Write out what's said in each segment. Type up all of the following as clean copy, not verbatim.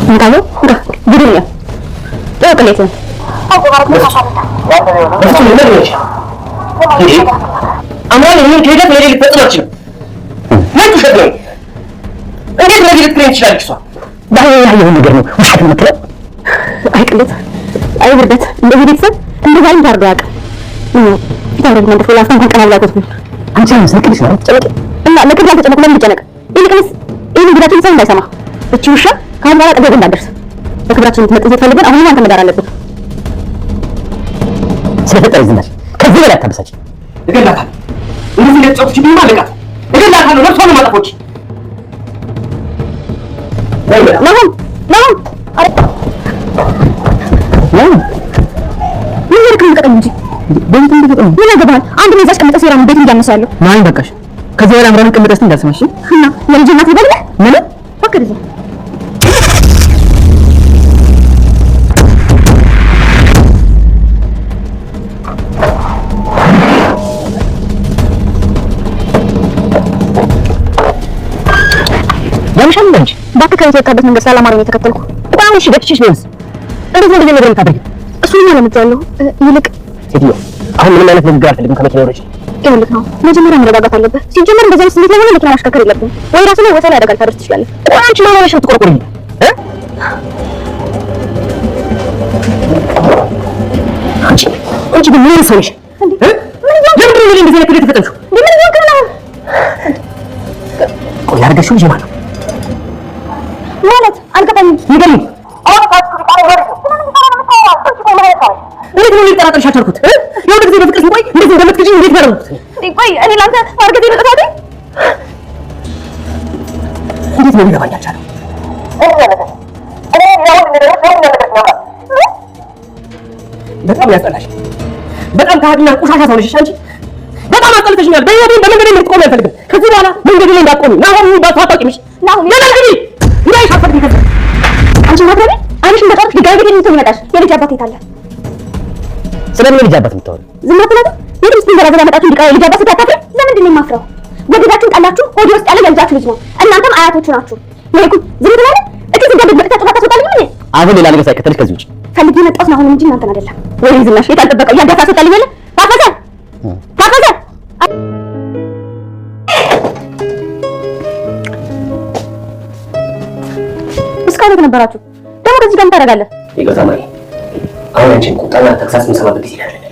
እንካለው ግሩኛ ወቅሌት አማን ምን ከሄደት ለሌላ ልትፈጽም ምን ትሸጥነው እንዴት ለሌላ ልትለኝ ትችላለች እሷ ባይ ያየው ነገር ነው ውሸት ነው የምትለው አይቅሌት አይ ብርደት እንደዚህ ቤተሰብ እንደዛ ይታርዱ ያውቃል ይታረግ ነው እንደው ላስታን ከቀናላቁት አንቺ ነው ስልክልሽ ነው ጨነቅ እና ለከዛ ተጨነቅ ለምን ጨነቅ ይልቅስ ይሄን ጉዳችን ሰው እንዳይሰማ እቺ ውሻ ካሁን በኋላ ጠገብ እንዳደርስ በክብራችን ልትመጥዝ ፈልገን አሁን አንተ መዳር አለብን ስለፈጠረ ዝናሽ ከዚህ በላይ አታበሳጭ እገላታለሁ እንደዚህ ለጨውት ቢማ ለቃት እገላታለሁ ለሷን ማጣፎች ለምን ምን ይልከኝ ቀጠኝ እንጂ በእንት እንደተጠም ምን ያገባል አንድ ነው ያስቀመጠ ሴራ ነው ቤት እንዲያነሳለሁ ማን በቃሽ ከዚህ በላይ አምራን ቀመጠስ እንዳልሰማሽ እና የልጅ እናት ይበል ምን ፈክር ይዘ ያምሻል እንጂ ባከከ የተካበት መንገድ ሰላም አረኝ የተከተልኩ በጣም እሺ ገጥችሽ ነው እንዴት ነው ነገር የምታደርጊ እሱ ምን ማለት ነው ይልቅ ሴትዮ አሁን ምንም አይነት ንግግር አልፈልግም ከመኪና ወረጅ ይልቅ ነው መጀመሪያ መረጋጋት አለበት ሲጀመር እንደዚህ አይነት ስሜት ላይ መኪና ማሽከርከር የለብንም ወይ ራስ ላይ ወሰላ ያደርጋል ታደርስ ትችላለህ አንቺ ነው ማለት ትቆርቆሪ አንቺ ግን ምን ሰውሽ ለምን ነው እንደዚህ አይነት ተፈጠንሽ ምን ነው ነው ቆይ ያርገሽው ልጅ ማለት ማለት አልገባኝም ንገሪኝ እንዴት ነው ልጠራጠርሽ አልቻልኩት የሆነ ጊዜ በፍቅር ሲቆይ እንዴት እንደምትከጂ እንዴት ነው ቆይ እኔ ላንተ አርገቴ ልጠራጠር እንዴት ነው ሊገባኝ አልቻለም በጣም ያስጠላሽ በጣም ካድና ቁሻሻ ሰው ነሽ አንቺ በጣም አስጠልተሽኛል በመንገዴ ልትቆሚ አልፈልግም ከዚህ በኋላ መንገዴ ላይ እንዳትቆሚ ናሁን ባታጣቂምሽ ናሁን ያላልኩኝ ላይ ሻፈርኩ ከዚህ አንቺ ማትረቢ አንቺ እንደጣርሽ ድጋሚ ቤት ነው የሚመጣሽ የልጅ አባት የታለ ስለምን ልጅ አባት የምታወሪ ዝም ብለህ የድምጽ እንደራዘላ መጣችሁ ድጋሚ ልጅ አባት ስታጣፍ ለምንድን ነው የማፍረው ወግዳችሁን ጣላችሁ ሆዲ ውስጥ ያለ የልጃችሁ ልጅ ነው እናንተም አያቶቹ ናችሁ ይልኩ ዝም ብለህ እዚህ ጋር በቃ ተጣጣ ተጣጣልኝ ምን አሁን ሌላ ነገር ሳይከተልሽ ከዚህ ውጪ ፈልጊ መጣስ ነው አሁን እንጂ እናንተን አይደለም ወይ ዝናሽ የታጠበቀ ያዳፋ ተጣልኝ በለ ታፈሰ እስካሁን ነበራችሁ ደግሞ ከዚህ ጋር ታደርጋለህ ይገዛ ማለት አሁን አንቺን ቁጣና ተክሳስ መሰማበት ጊዜ አይደለም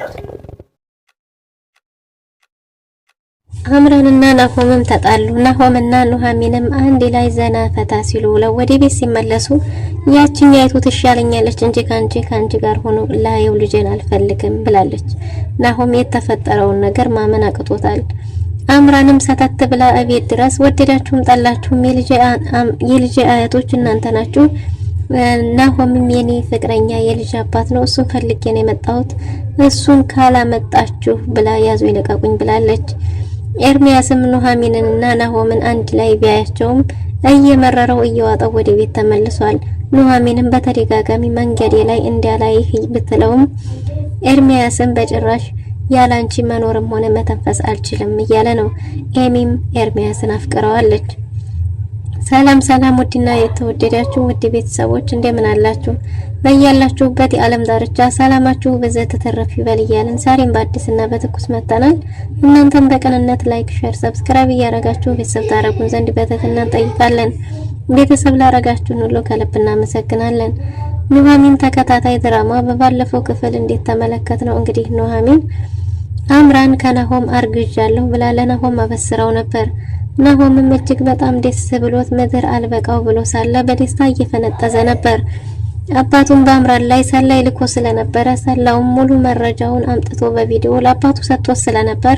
አምራንና ናሆምም ተጣሉ ናሆምና ኑሐሚንም አንድ ላይ ዘና ፈታ ሲሉ ውለው ወደ ቤት ሲመለሱ ያቺኛይቱ ትሻለኛለች እንጂ ካንቺ ጋር ሆኖ ላየው ልጄን አልፈልግም ብላለች ናሆም የተፈጠረውን ነገር ማመን አቅቶታል አምራንም ሰተት ብላ እቤት ድረስ ወደዳችሁም ጠላችሁም የልጄ አያቶች እናንተ ናችሁ ናሆምም የኔ ፍቅረኛ የልጅ አባት ነው እሱን ፈልጌ ነው የመጣሁት እሱን ካላመጣችሁ ብላ ያዙ ይለቀቁኝ ብላለች ኤርሚያስም ኑሐሚንንና ናሆምን አንድ ላይ ቢያያቸውም እየመረረው እየዋጠው ወደ ቤት ተመልሷል ኑሐሚንም በተደጋጋሚ መንገዴ ላይ እንዳላይህ ብትለውም ኤርሚያስም በጭራሽ ያላንቺ መኖርም ሆነ መተንፈስ አልችልም እያለ ነው ኤሚም ኤርሚያስን አፍቅረዋለች ሰላም ውድና የተወደዳችሁ ውድ ቤተሰቦች እንደምን አላችሁ በያላችሁበት የዓለም ዳርቻ ሰላማችሁ በዘተ ተተረፍ ይበል እያልን ዛሬም በአዲስና በትኩስ መጣናል እናንተም በቀንነት ላይክ ሼር ሰብስክራይብ እያረጋችሁ ቤተሰብ ታረጉን ዘንድ በትህትና እንጠይቃለን ቤተሰብ ላረጋችሁን ሁሉ ከልብ እናመሰግናለን ኑሐሚን ተከታታይ ድራማ በባለፈው ክፍል እንዴት ተመለከትነው እንግዲህ ኑሐሚን አምራን ከናሆም አርግዣለሁ ብላ ለናሆም አበስራው ነበር ናሆምም እጅግ በጣም ደስ ብሎት ምድር አልበቃው ብሎ ሳለ በደስታ እየፈነጠዘ ነበር አባቱም በአምራን ላይ ሰላይ ልኮ ስለነበረ ሰላውም ሙሉ መረጃውን አምጥቶ በቪዲዮ ለአባቱ ሰጥቶ ስለነበር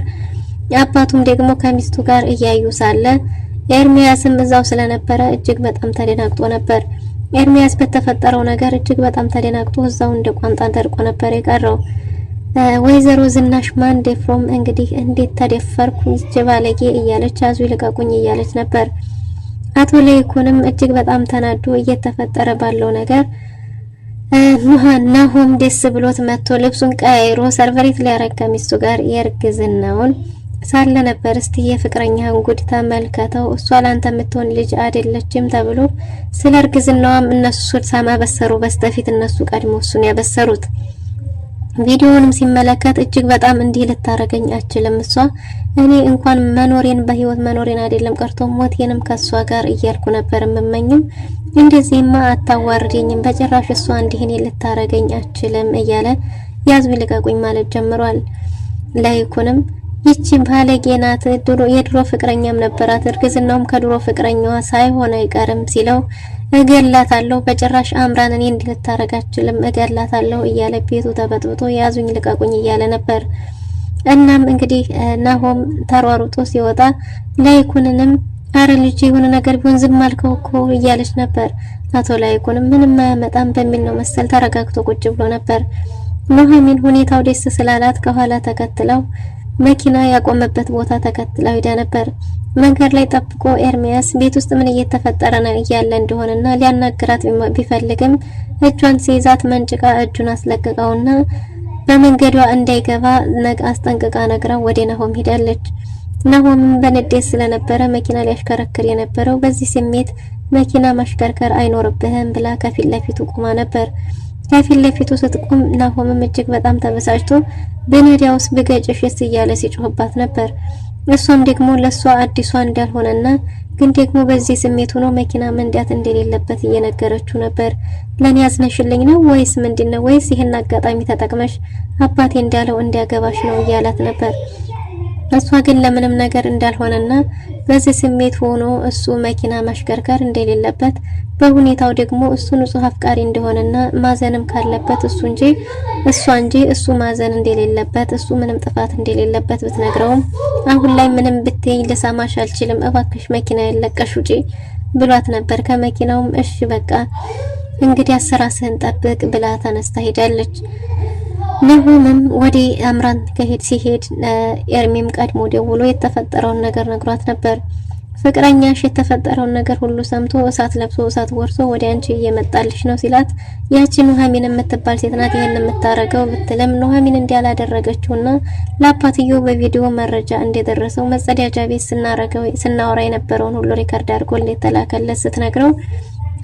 አባቱም ደግሞ ከሚስቱ ጋር እያዩ ሳለ ኤርሚያስም እዛው ስለነበረ እጅግ በጣም ተደናግጦ ነበር ኤርሚያስ በተፈጠረው ነገር እጅግ በጣም ተደናግጦ እዛው እንደ ቋንጣ ደርቆ ነበር የቀረው ወይዘሮ ዝናሽ ማን ደፍሮም እንግዲህ እንዴት ተደፈርኩ ጀባለጌ እያለች አዙ ይልቀቁኝ እያለች ነበር አቶ ለይኩንም እጅግ በጣም ተናዶ እየተፈጠረ ባለው ነገር ናሆም ደስ ብሎት መጥቶ ልብሱን ቀይሮ ሰርቨሪት ሊያረጋ ሚስቱ ጋር የርግዝናውን ሳለ ነበር እስቲ የፍቅረኛህን ጉድ ተመልከተው፣ እሷ ላንተ የምትሆን ልጅ አይደለችም ተብሎ ስለ እርግዝናዋም እነሱ ሳማበሰሩ በስተፊት እነሱ ቀድሞ እሱን ያበሰሩት። ቪዲዮውንም ሲመለከት እጅግ በጣም እንዲህ ልታረገኝ አችልም፣ እሷ እኔ እንኳን መኖሬን በህይወት መኖሬን አይደለም ቀርቶ ሞቴንም ከሷ ጋር እያልኩ ነበር የምመኘው፣ እንደዚህማ አታዋርደኝም፣ በጭራሽ እሷ እንዲህ እኔ ልታረገኝ አችልም እያለ ያዙኝ ልቀቁኝ ማለት ጀምሯል። ላይኩንም ይቺ ባለጌ ናት፣ የድሮ ፍቅረኛም ነበራት፣ እርግዝናውም ከድሮ ፍቅረኛዋ ሳይሆን አይቀርም ሲለው እገላታለሁ፣ በጭራሽ አምራን እኔ እንዲህ ልታረጋችልም እገላታለሁ እያለ ቤቱ ተበጥብጦ ያዙኝ ልቀቁኝ እያለ ነበር። እናም እንግዲህ ናሆም ተሯሩጦ ሲወጣ ላይኩንንም አረ ልጅ የሆነ ነገር ቢሆን ዝም አልከው እኮ እያለች ነበር። አቶ ላይኩንም ምንም አያመጣም በሚል ነው መሰል ተረጋግቶ ቁጭ ብሎ ነበር። ኑሐሚን ሁኔታው ደስ ስላላት ከኋላ ተከትለው መኪና ያቆመበት ቦታ ተከትለው ሄዳ ነበር። መንገድ ላይ ጠብቆ ኤርሚያስ ቤት ውስጥ ምን እየተፈጠረ ነው እያለ እንደሆነና ሊያናግራት ቢፈልግም እጇን ሲይዛት መንጭቃ እጁን አስለቅቀውና በመንገዷ እንዳይገባ አስጠንቅቃ ነግራው ወደ ናሆም ሄዳለች። ናሆምም በንዴት ስለነበረ መኪና ሊያሽከረክር የነበረው በዚህ ስሜት መኪና ማሽከርከር አይኖርብህም ብላ ከፊት ለፊቱ ቆማ ነበር። ከፊት ለፊቱ ስትቆም ናሆምም እጅግ በጣም ተበሳጭቶ በነዲያውስ ብገጭሽስ እያለ ሲጮህባት ነበር። እሷም ደግሞ ለሷ አዲሷ እንዳልሆነና ግን ደግሞ በዚህ ስሜት ሆኖ መኪና መንዳት እንደሌለበት እየነገረችው ነበር። ለኔ ያዝነሽልኝ ነው ወይስ ምንድነው? ወይስ ይሄን አጋጣሚ ተጠቅመሽ አባቴ እንዳለው እንዲያገባሽ ነው እያላት ነበር። እሷ ግን ለምንም ነገር እንዳልሆነና በዚህ ስሜት ሆኖ እሱ መኪና ማሽከርከር እንደሌለበት በሁኔታው ደግሞ እሱ ንጹህ አፍቃሪ እንደሆነና ማዘንም ካለበት እሱ እንጂ እሱ ማዘን እንደሌለበት እሱ ምንም ጥፋት እንደሌለበት ብትነግረውም አሁን ላይ ምንም ብትይ ልሰማሽ አልችልም፣ እባክሽ መኪና ያለቀሽ ውጪ ብሏት ነበር። ከመኪናውም እሺ በቃ እንግዲህ አሰራስህን ጠብቅ ብላ ተነስታ ሄዳለች። ናሆምም ወደ አምራን ሲሄድ ኤርሚም ቀድሞ ደውሎ የተፈጠረውን ነገር ነግሯት ነበር። ፍቅረኛሽ የተፈጠረውን ነገር ሁሉ ሰምቶ እሳት ለብሶ እሳት ወርሶ ወደ አንቺ እየመጣልሽ ነው ሲላት ያቺ ኑሐሚን የምትባል ሴት ናት ይሄን የምታረገው ብትለም ኑሐሚን እንዲያላደረገችውና ለአባትየው በቪዲዮ መረጃ እንደደረሰው መጸዳጃ ቤት ስናወራ የነበረውን ሁሉ ሪከርድ አድርጎ የተላከለት ስትነግረው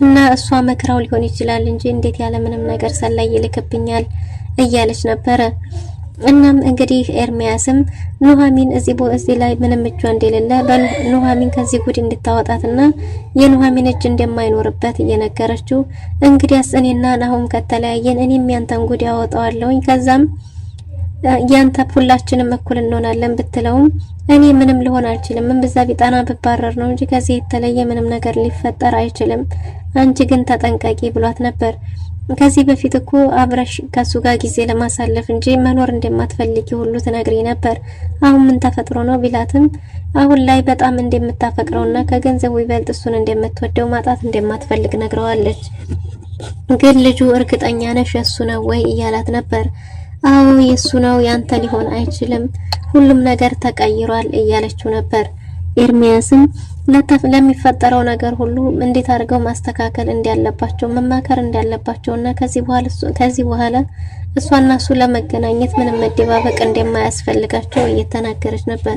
እና እሷ መክራው ሊሆን ይችላል እንጂ እንዴት ያለ ምንም ነገር ሰላይ ይልክብኛል እያለች ነበረ። እናም እንግዲህ ኤርሚያስም ኑሐሚን እዚህ ላይ ምንም እጇ እንደሌለ በኑሐሚን ከዚህ ጉድ እንድታወጣትና የኑሐሚን እጅ እንደማይኖርበት እየነገረችው እንግዲያስ እኔና ናሆም ከተለያየን እኔም ያንተን ጉድ ያወጣዋለሁኝ ከዛም ያንተ ሁላችንም እኩል እንሆናለን ብትለውም እኔ ምንም ልሆን አልችልም፣ ምን በዛ ቢጣና ብባረር ነው እንጂ ከዚህ የተለየ ምንም ነገር ሊፈጠር አይችልም፣ አንቺ ግን ተጠንቀቂ ብሏት ነበር። ከዚህ በፊት እኮ አብረሽ ከሱ ጋር ጊዜ ለማሳለፍ እንጂ መኖር እንደማትፈልጊ ሁሉ ትነግሪ ነበር። አሁን ምን ተፈጥሮ ነው ቢላትም አሁን ላይ በጣም እንደምታፈቅረውና ከገንዘቡ ይበልጥ እሱን እንደምትወደው ማጣት እንደማትፈልግ ነግረዋለች። ግን ልጁ እርግጠኛ ነሽ የሱ ነው ወይ እያላት ነበር። አዎ የሱ ነው፣ ያንተ ሊሆን አይችልም፣ ሁሉም ነገር ተቀይሯል እያለችው ነበር። ኤርሚያስም ለሚፈጠረው ነገር ሁሉ እንዴት አድርገው ማስተካከል እንዳለባቸው መማከር እንዳለባቸውና ከዚህ በኋላ እሷና እሱ ለመገናኘት ምንም መደባበቅ እንደማያስፈልጋቸው እየተናገረች ነበር።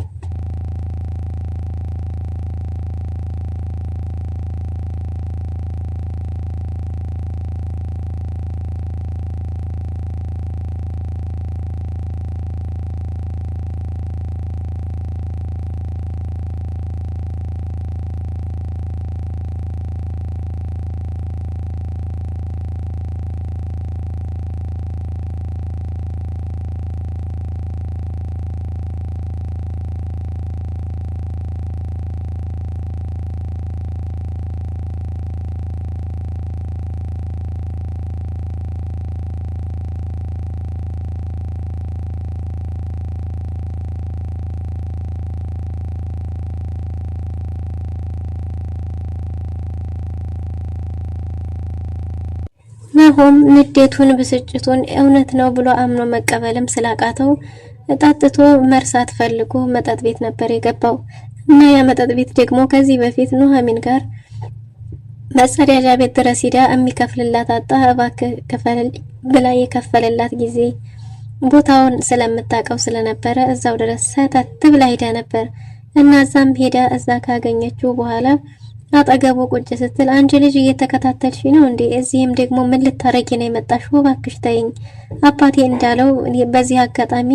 ናሆም ንዴቱን ብስጭቱን እውነት ነው ብሎ አምኖ መቀበልም ስላቃተው ጠጥቶ መርሳት ፈልጎ መጠጥ ቤት ነበር የገባው እና ያ መጠጥ ቤት ደግሞ ከዚህ በፊት ኑሐሚን ጋር መጸዳጃ ቤት ድረስ ሄዳ የሚከፍልላት አጣ። እባክህ ክፈል ብላ የከፈለላት ጊዜ ቦታውን ስለምታውቀው ስለነበረ እዛው ድረስ ሰተት ብላ ሄዳ ነበር እና እዛም ሄዳ እዛ ካገኘችው በኋላ አጠገቡ ቁጭ ስትል አንቺ ልጅ እየተከታተልሽ ነው እንዴ? እዚህም ደግሞ ምን ልታረጊ ነው የመጣሽው? እባክሽ ተይኝ። አባቴ እንዳለው በዚህ አጋጣሚ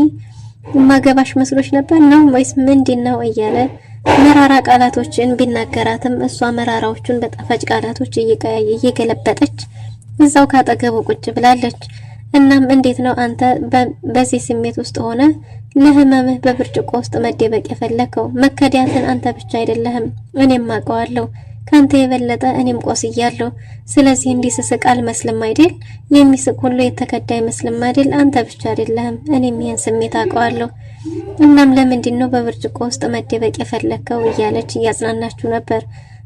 ማገባሽ መስሎሽ ነበር ነው ወይስ ምንድነው? እያለ መራራ ቃላቶችን ቢናገራትም እሷ መራራዎቹን በጣፋጭ ቃላቶች እየገለበጠች እዛው ካጠገቡ ቁጭ ብላለች። እናም እንዴት ነው አንተ በዚህ ስሜት ውስጥ ሆነ ለህመምህ በብርጭቆ ውስጥ መደበቅ የፈለከው? መከዳትን አንተ ብቻ አይደለህም፣ እኔም አውቀዋለሁ። ካንተ የበለጠ እኔም ቆስያለሁ። ስለዚህ እንዲህ ስስቅ አልመስልም አይደል? የሚስቅ ሁሉ የተከዳ አይመስልም አይደል? አንተ ብቻ አይደለህም፣ እኔም ይሄን ስሜት አውቀዋለሁ። እናም ለምንድን ነው በብርጭቆ ውስጥ መደበቅ የፈለከው? እያለች እያጽናናችሁ ነበር።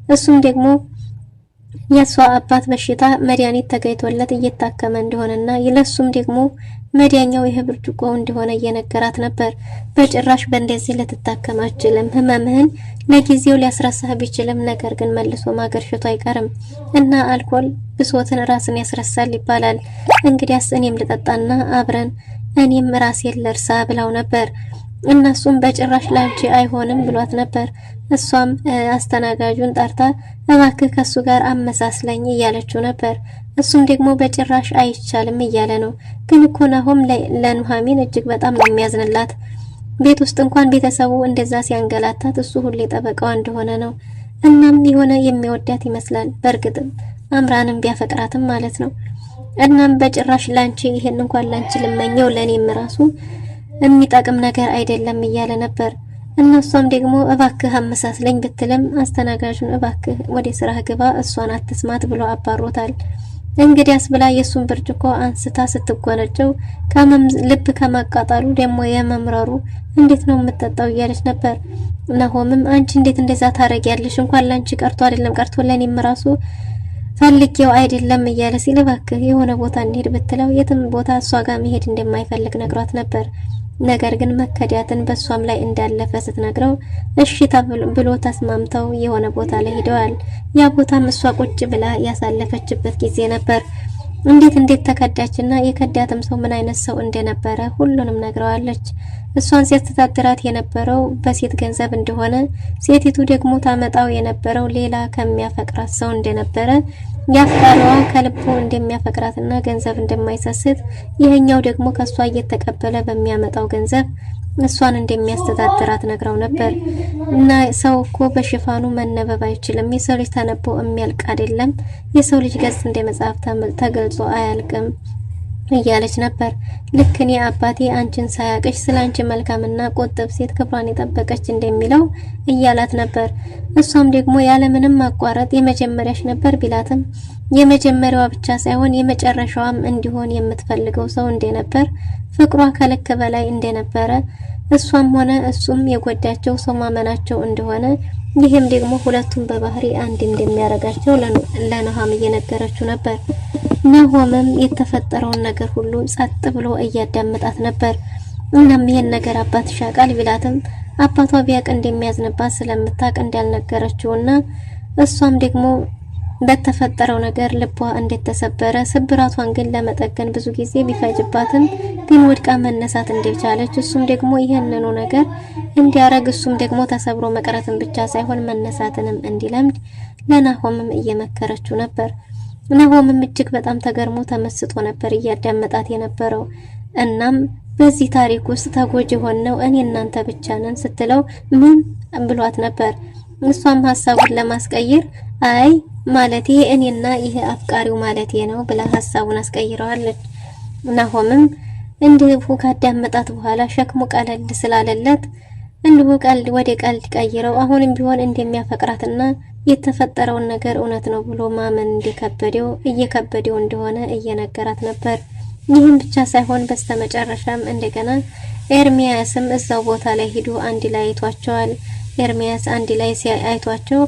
እሱም ደግሞ የሷ አባት በሽታ መድኃኒት ተገኝቶለት እየታከመ እንደሆነና ለሱም ደግሞ መድኃኒያው ይሄ ብርጭቆ እንደሆነ እየነገራት ነበር። በጭራሽ በእንደዚህ ልትታከም አትችልም። ህመምህን ለጊዜው ሊያስረሳህ ቢችልም ነገር ግን መልሶ ማገርሸቱ አይቀርም እና አልኮል ብሶትን ራስን ያስረሳል ይባላል። እንግዲያስ እኔም ልጠጣና አብረን እኔም ራሴን ልርሳ ብላው ነበር። እነሱም በጭራሽ ላንቺ አይሆንም ብሏት ነበር። እሷም አስተናጋጁን ጠርታ እባክህ ከሱ ጋር አመሳስለኝ እያለችው ነበር። እሱም ደግሞ በጭራሽ አይቻልም እያለ ነው። ግን እኮ ናሆም ለኑሐሚን እጅግ በጣም ነው የሚያዝንላት። ቤት ውስጥ እንኳን ቤተሰቡ እንደዛ ሲያንገላታት እሱ ሁሌ ጠበቃዋ እንደሆነ ነው። እናም የሆነ የሚወዳት ይመስላል። በእርግጥም አምራንም ቢያፈቅራትም ማለት ነው። እናም በጭራሽ ላንቺ ይሄን እንኳን ላንቺ ልመኘው ለኔም ራሱ የሚጠቅም ነገር አይደለም እያለ ነበር። እነሷም ደግሞ እባክህ አመሳስለኝ ብትልም አስተናጋጁን እባክህ ወደ ስራህ ግባ፣ እሷን አትስማት ብሎ አባሮታል። እንግዲያስ ብላ የሱን ብርጭቆ አንስታ ስትጎነጨው ልብ ከማቃጠሉ ደግሞ የመምረሩ እንዴት ነው የምትጠጣው እያለች ነበር። ናሆምም አንቺ እንዴት እንደዛ ታረጊያለሽ? እንኳን ላንቺ ቀርቶ አይደለም ቀርቶ ለኔም ራሱ ፈልጌው አይደለም እያለ ሲል እባክህ የሆነ ቦታ እንሄድ ብትለው የትም ቦታ እሷ ጋር መሄድ እንደማይፈልግ ነግሯት ነበር። ነገር ግን መከዳትን በሷም ላይ እንዳለፈ ስትነግረው እሺ ብሎ ተስማምተው የሆነ ቦታ ላይ ሄደዋል። ያ ቦታም እሷ ቁጭ ብላ ያሳለፈችበት ጊዜ ነበር። እንዴት ተከዳችና የከዳትም ሰው ምን አይነት ሰው እንደነበረ ሁሉንም ነግረዋለች። እሷን ሲያስተዳድራት የነበረው በሴት ገንዘብ እንደሆነ፣ ሴቲቱ ደግሞ ታመጣው የነበረው ሌላ ከሚያፈቅራት ሰው እንደነበረ፣ ያፍቃሪዋ ከልቡ እንደሚያፈቅራትና ገንዘብ እንደማይሰስት፣ ይሄኛው ደግሞ ከሷ እየተቀበለ በሚያመጣው ገንዘብ እሷን እንደሚያስተዳድራት ነግረው ነበር። እና ሰው እኮ በሽፋኑ መነበብ አይችልም። የሰው ልጅ ተነቦ የሚያልቅ አይደለም። የሰው ልጅ ገጽ እንደ መጽሐፍ ተገልጾ አያልቅም እያለች ነበር። ልክ እኔ አባቴ አንቺን ሳያቅሽ ስላንቺ መልካምና ቆጥብ ሴት ክብሯን የጠበቀች እንደሚለው እያላት ነበር። እሷም ደግሞ ያለምንም ማቋረጥ የመጀመሪያሽ ነበር ቢላትም የመጀመሪያዋ ብቻ ሳይሆን የመጨረሻዋም እንዲሆን የምትፈልገው ሰው እንደነበር፣ ፍቅሯ ከልክ በላይ እንደነበረ፣ እሷም ሆነ እሱም የጎዳቸው ሰው ማመናቸው እንደሆነ፣ ይህም ደግሞ ሁለቱም በባህሪ አንድ እንደሚያረጋቸው ለኑሐም እየነገረችው ነበር። ናሆምም የተፈጠረውን ነገር ሁሉ ጸጥ ብሎ እያዳመጣት ነበር። እናም ይሄን ነገር አባትሽ ያውቃል ቢላትም አባቷ ቢያውቅ እንደሚያዝንባት ስለምታውቅ እንዳልነገረችውና እሷም ደግሞ በተፈጠረው ነገር ልቧ እንደተሰበረ ስብራቷን ግን ለመጠገን ብዙ ጊዜ ቢፈጅባትም ግን ወድቃ መነሳት እንደቻለች እሱም ደግሞ ይሄንኑ ነገር እንዲያረግ እሱም ደግሞ ተሰብሮ መቅረትን ብቻ ሳይሆን መነሳትንም እንዲለምድ ለናሆምም እየመከረችው ነበር። ናሆምም እጅግ በጣም ተገርሞ ተመስጦ ነበር እያዳመጣት የነበረው። እናም በዚህ ታሪክ ውስጥ ተጎጂ ሆነው እኔ እናንተ ብቻ ነን ስትለው ምን ብሏት ነበር። እሷም ሀሳቡን ለማስቀየር አይ ማለቴ እኔና ይሄ አፍቃሪው ማለቴ ነው ብላ ሀሳቡን አስቀይረዋለች። ናሆምም እንዲሁ ካዳመጣት በኋላ ሸክሙ ቀለል ስላለለት እንዲሁ ቀልድ ወደ ቀልድ ቀይረው አሁንም ቢሆን እንደሚያፈቅራትና የተፈጠረውን ነገር እውነት ነው ብሎ ማመን እየከበደው እንደሆነ እየነገራት ነበር። ይህም ብቻ ሳይሆን በስተመጨረሻም እንደገና ኤርሚያስም እዛው ቦታ ላይ ሄዶ አንድ ላይ አይቷቸዋል። ኤርሚያስ አንድ ላይ ሲያይቷቸው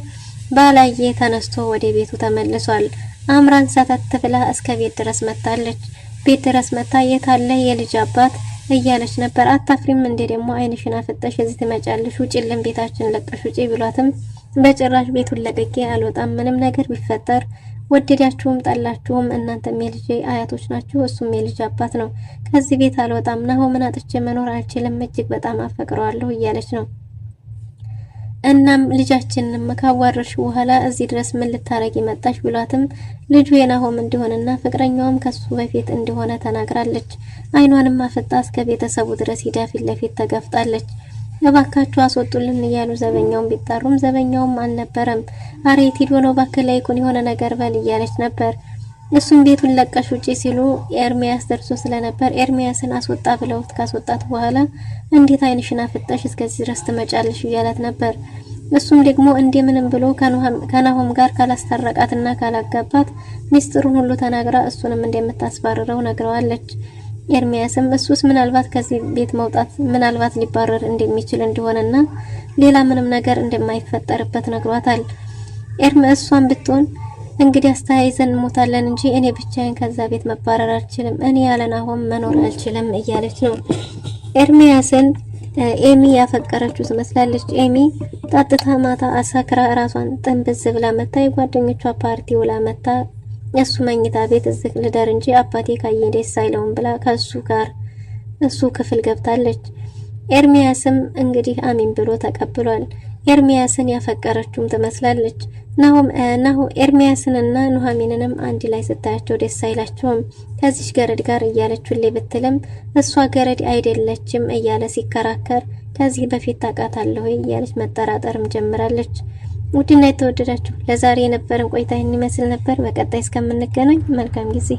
ባላየ ተነስቶ ወደ ቤቱ ተመልሷል። አምራን ሰተት ብላ እስከ ቤት ድረስ መጣለች። ቤት ድረስ መጣ የታለ የልጅ አባት እያለች ነበር። አታፍሪም እንዴ ደግሞ አይንሽን አፍጠሽ እዚህ ትመጫለሽ? ውጪልን፣ ቤታችን ለቀሽ ውጪ ብሏትም በጭራሽ ቤቱን ለቅቄ አልወጣም፣ ምንም ነገር ቢፈጠር ወደዳችሁም ጠላችሁም እናንተም የልጄ አያቶች ናችሁ፣ እሱም የልጅ አባት ነው። ከዚህ ቤት አልወጣም፣ ናሆምን አጥቼ መኖር አልችልም፣ እጅግ በጣም አፈቅረዋለሁ እያለች ነው። እናም ልጃችንንም ካዋረድሽ በኋላ እዚህ ድረስ ምን ልታረጊ መጣሽ ብሏትም ልጁ የናሆም እንደሆነና ፍቅረኛውም ከሱ በፊት እንደሆነ ተናግራለች። አይኗንም አፈጣ እስከ ቤተሰቡ ድረስ ሂዳ ፊት ለፊት ተጋፍጣለች። እባካችሁ አስወጡልን እያሉ ዘበኛውን ቢጣሩም ዘበኛውም አልነበረም። አሬት ሂዶ ነው ባክህ ላይ ይኩን የሆነ ነገር በል እያለች ነበር። እሱም ቤቱን ለቀሽ ውጪ ሲሉ ኤርሚያስ ደርሶ ስለነበር ኤርሚያስን አስወጣ ብለውት ካስወጣት በኋላ እንዴት አይንሽን አፍጠሽ እስከዚህ ድረስ ትመጫለሽ እያላት ነበር። እሱም ደግሞ እንደምንም ብሎ ከናሆም ጋር ካላስታረቃትና ካላጋባት ሚስጥሩን ሁሉ ተናግራ እሱንም እንደምታስባርረው ነግረዋለች። ኤርሚያስም እሱስ ምናልባት ከዚህ ቤት መውጣት ምናልባት ሊባረር እንደሚችል እንደሆነና ሌላ ምንም ነገር እንደማይፈጠርበት ነግሯታል። እሷን ብትሆን እንግዲህ አስተያይዘን እንሞታለን እንጂ እኔ ብቻዬን ከዛ ቤት መባረር አልችልም፣ እኔ ያለ ናሆም መኖር አልችልም እያለች ነው። ኤርሚያስን ኤሚ ያፈቀረችው ትመስላለች። ኤሚ ጣጥታ ማታ አሳክራ ራሷን ጥንብዝ ብላ መታ የጓደኞቿ ፓርቲ ውላ መታ እሱ መኝታ ቤት እዝቅ ልደር እንጂ አባቴ ካየ ደስ አይለውም ብላ ከሱ ጋር እሱ ክፍል ገብታለች። ኤርሚያስም እንግዲህ አሚን ብሎ ተቀብሏል። ኤርሚያስን ያፈቀረችውም ትመስላለች። ናሆም ኤርሚያስንና ኑሐሚንንም አንድ ላይ ስታያቸው ደስ አይላቸውም። ከዚች ገረድ ጋር እያለችልኝ ብትልም እሷ ገረድ አይደለችም እያለ ሲከራከር ከዚህ በፊት ታውቃታለሁ እያለች መጠራጠርም ጀምራለች። ውድና የተወደዳችሁ ለዛሬ የነበረን ቆይታ ይህን ይመስል ነበር። በቀጣይ እስከምንገናኝ መልካም ጊዜ